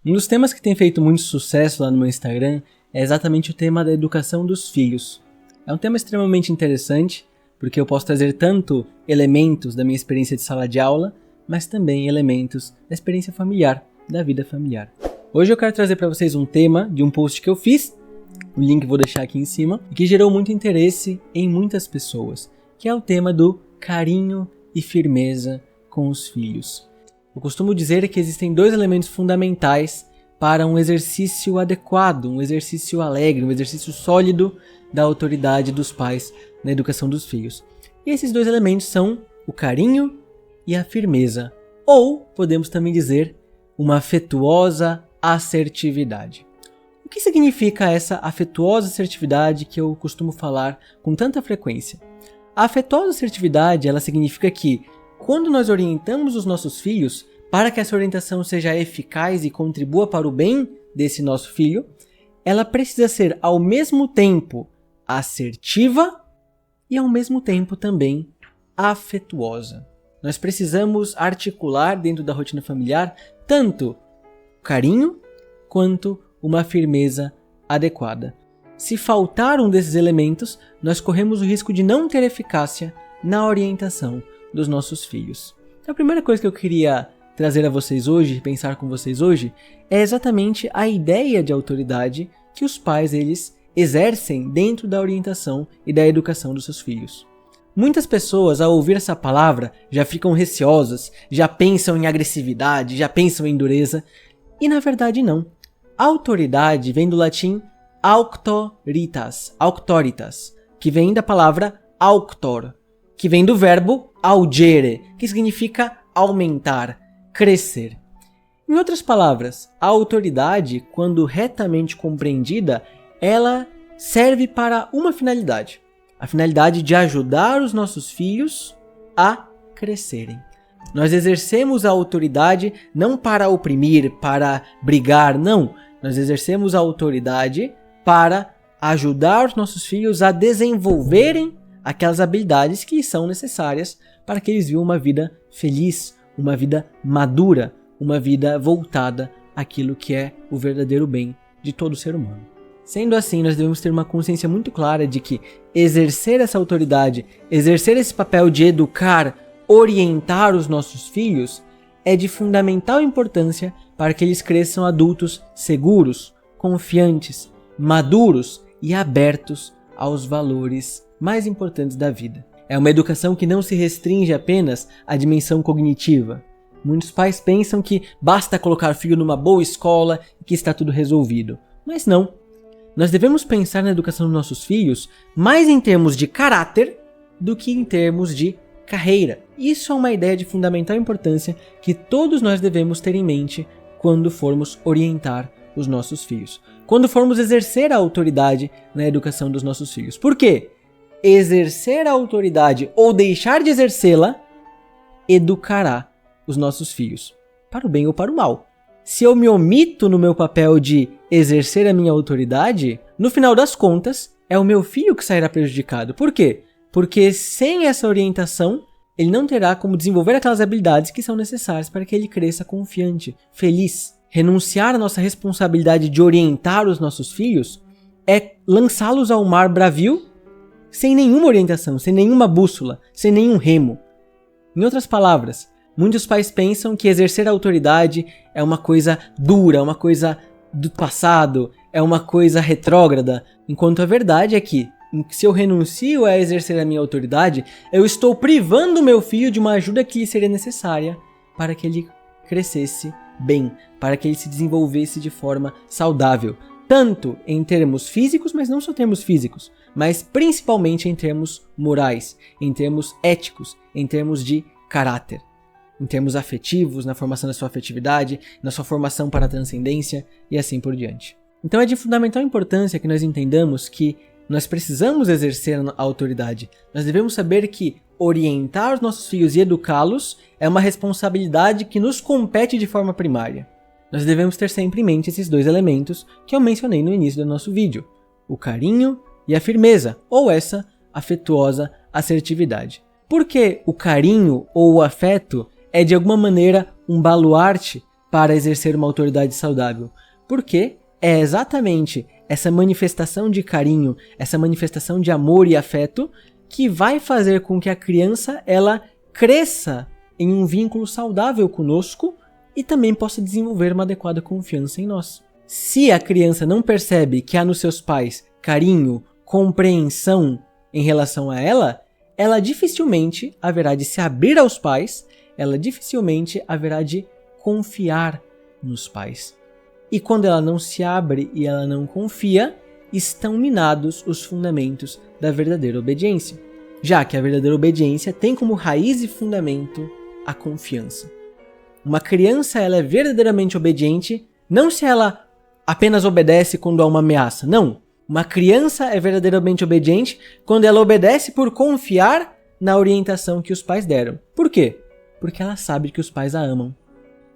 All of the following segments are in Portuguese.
Um dos temas que tem feito muito sucesso lá no meu Instagram é exatamente o tema da educação dos filhos. É um tema extremamente interessante, porque eu posso trazer tanto elementos da minha experiência de sala de aula, mas também elementos da experiência familiar, da vida familiar. Hoje eu quero trazer para vocês um tema de um post que eu fiz, o link vou deixar aqui em cima, e que gerou muito interesse em muitas pessoas, que é o tema do carinho e firmeza com os filhos. Eu costumo dizer que existem dois elementos fundamentais para um exercício adequado, um exercício alegre, um exercício sólido da autoridade dos pais na educação dos filhos. E esses dois elementos são o carinho e a firmeza, ou podemos também dizer uma afetuosa assertividade. O que significa essa afetuosa assertividade que eu costumo falar com tanta frequência? A afetuosa assertividade, ela significa que quando nós orientamos os nossos filhos, para que essa orientação seja eficaz e contribua para o bem desse nosso filho, ela precisa ser ao mesmo tempo assertiva e ao mesmo tempo também afetuosa. Nós precisamos articular dentro da rotina familiar tanto carinho quanto uma firmeza adequada. Se faltar um desses elementos, nós corremos o risco de não ter eficácia na orientação dos nossos filhos. Então, a primeira coisa que eu queria trazer a vocês hoje, pensar com vocês hoje, é exatamente a ideia de autoridade que os pais eles exercem dentro da orientação e da educação dos seus filhos. Muitas pessoas, ao ouvir essa palavra, já ficam receosas, já pensam em agressividade, já pensam em dureza, e na verdade não. Autoridade vem do latim auctoritas, que vem da palavra auctor, que vem do verbo augere, que significa aumentar, crescer. Em outras palavras, a autoridade, quando retamente compreendida, ela serve para uma finalidade. A finalidade de ajudar os nossos filhos a crescerem. Nós exercemos a autoridade não para oprimir, para brigar, não. Nós exercemos a autoridade para ajudar os nossos filhos a desenvolverem aquelas habilidades que são necessárias para que eles vivam uma vida feliz, uma vida madura, uma vida voltada àquilo que é o verdadeiro bem de todo ser humano. Sendo assim, nós devemos ter uma consciência muito clara de que exercer essa autoridade, exercer esse papel de educar, orientar os nossos filhos, é de fundamental importância para que eles cresçam adultos seguros, confiantes, maduros e abertos aos valores mais importantes da vida. É uma educação que não se restringe apenas à dimensão cognitiva. Muitos pais pensam que basta colocar o filho numa boa escola e que está tudo resolvido. Mas não. Nós devemos pensar na educação dos nossos filhos mais em termos de caráter do que em termos de carreira. Isso é uma ideia de fundamental importância que todos nós devemos ter em mente quando formos orientar os nossos filhos. Quando formos exercer a autoridade na educação dos nossos filhos. Por quê? Exercer a autoridade ou deixar de exercê-la educará os nossos filhos, para o bem ou para o mal. Se eu me omito no meu papel de exercer a minha autoridade, no final das contas, é o meu filho que sairá prejudicado. Por quê? Porque sem essa orientação, ele não terá como desenvolver aquelas habilidades que são necessárias para que ele cresça confiante, feliz. Renunciar à nossa responsabilidade de orientar os nossos filhos é lançá-los ao mar bravio sem nenhuma orientação, sem nenhuma bússola, sem nenhum remo. Em outras palavras, muitos pais pensam que exercer a autoridade é uma coisa dura, uma coisa do passado, é uma coisa retrógrada, enquanto a verdade é que, se eu renuncio a exercer a minha autoridade, eu estou privando o meu filho de uma ajuda que lhe seria necessária para que ele crescesse bem, para que ele se desenvolvesse de forma saudável, tanto em termos físicos, mas não só termos físicos, mas principalmente em termos morais, em termos éticos, em termos de caráter, em termos afetivos, na formação da sua afetividade, na sua formação para a transcendência e assim por diante. Então é de fundamental importância que nós entendamos que nós precisamos exercer a autoridade. Nós devemos saber que orientar os nossos filhos e educá-los é uma responsabilidade que nos compete de forma primária. Nós devemos ter sempre em mente esses dois elementos que eu mencionei no início do nosso vídeo, o carinho e a firmeza, ou essa afetuosa assertividade. Porque o carinho ou o afeto é de alguma maneira um baluarte para exercer uma autoridade saudável? Porque é exatamente essa manifestação de carinho, essa manifestação de amor e afeto que vai fazer com que a criança ela cresça em um vínculo saudável conosco e também possa desenvolver uma adequada confiança em nós. Se a criança não percebe que há nos seus pais carinho, compreensão em relação a ela, ela dificilmente haverá de se abrir aos pais, ela dificilmente haverá de confiar nos pais. E quando ela não se abre e ela não confia, estão minados os fundamentos da verdadeira obediência, já que a verdadeira obediência tem como raiz e fundamento a confiança. Uma criança ela é verdadeiramente obediente, não se ela apenas obedece quando há uma ameaça, não. Uma criança é verdadeiramente obediente quando ela obedece por confiar na orientação que os pais deram. Por quê? Porque ela sabe que os pais a amam.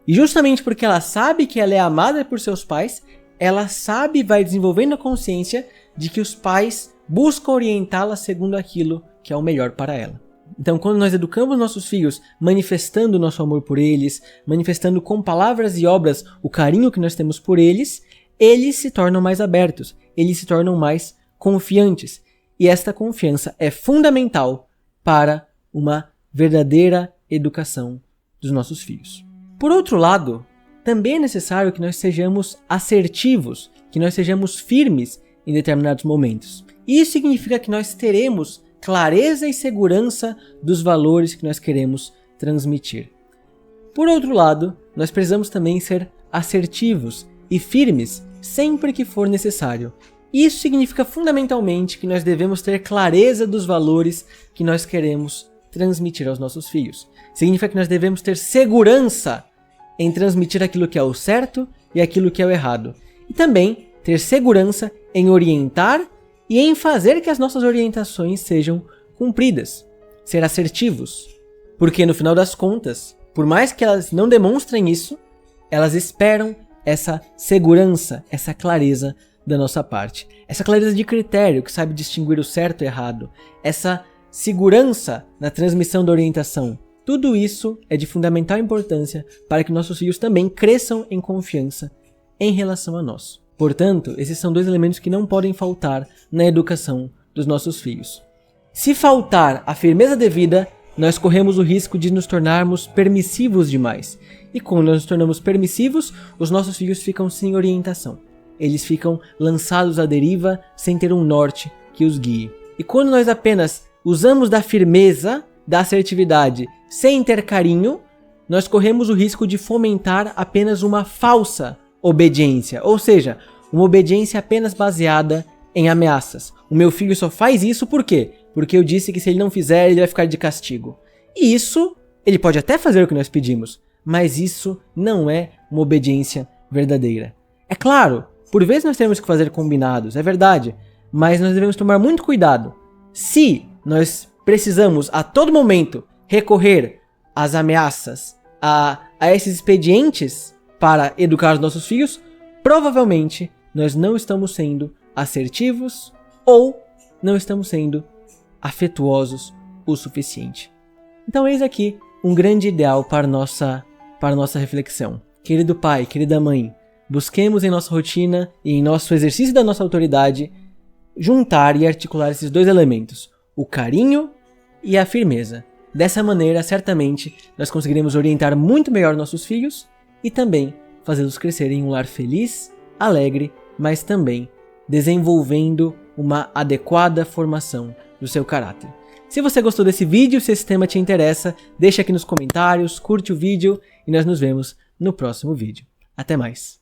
E justamente porque ela sabe que ela é amada por seus pais, ela sabe e vai desenvolvendo a consciência de que os pais buscam orientá-la segundo aquilo que é o melhor para ela. Então, quando nós educamos nossos filhos, manifestando o nosso amor por eles, manifestando com palavras e obras o carinho que nós temos por eles se tornam mais abertos, eles se tornam mais confiantes. E esta confiança é fundamental para uma verdadeira educação dos nossos filhos. Por outro lado, também é necessário que nós sejamos assertivos, que nós sejamos firmes em determinados momentos. Isso significa que nós teremos clareza e segurança dos valores que nós queremos transmitir. Por outro lado, nós precisamos também ser assertivos e firmes sempre que for necessário. Isso significa fundamentalmente que nós devemos ter clareza dos valores que nós queremos transmitir aos nossos filhos. Significa que nós devemos ter segurança em transmitir aquilo que é o certo e aquilo que é o errado. E também ter segurança em orientar e em fazer que as nossas orientações sejam cumpridas. Ser assertivos. Porque no final das contas, por mais que elas não demonstrem isso, elas esperam essa segurança, essa clareza da nossa parte. Essa clareza de critério que sabe distinguir o certo e o errado. Essa segurança na transmissão da orientação. Tudo isso é de fundamental importância para que nossos filhos também cresçam em confiança em relação a nós. Portanto, esses são dois elementos que não podem faltar na educação dos nossos filhos. Se faltar a firmeza devida, nós corremos o risco de nos tornarmos permissivos demais. E quando nós nos tornamos permissivos, os nossos filhos ficam sem orientação. Eles ficam lançados à deriva sem ter um norte que os guie. E quando nós apenas usamos da firmeza, da assertividade, sem ter carinho, nós corremos o risco de fomentar apenas uma falsa obediência. Ou seja, uma obediência apenas baseada em ameaças. O meu filho só faz isso por quê? Porque eu disse que se ele não fizer, ele vai ficar de castigo. E isso, ele pode até fazer o que nós pedimos, mas isso não é uma obediência verdadeira. É claro, por vezes nós temos que fazer combinados, é verdade, mas nós devemos tomar muito cuidado. Se nós precisamos a todo momento recorrer às ameaças, a esses expedientes para educar os nossos filhos, provavelmente nós não estamos sendo assertivos ou não estamos sendo afetuosos o suficiente. Então eis aqui um grande ideal para nossa reflexão. Querido pai, querida mãe, busquemos em nossa rotina e em nosso exercício da nossa autoridade juntar e articular esses dois elementos, o carinho e a firmeza. Dessa maneira, certamente, nós conseguiremos orientar muito melhor nossos filhos e também fazê-los crescer em um lar feliz, alegre, mas também desenvolvendo uma adequada formação do seu caráter. Se você gostou desse vídeo, se esse tema te interessa, deixa aqui nos comentários, curte o vídeo e nós nos vemos no próximo vídeo. Até mais!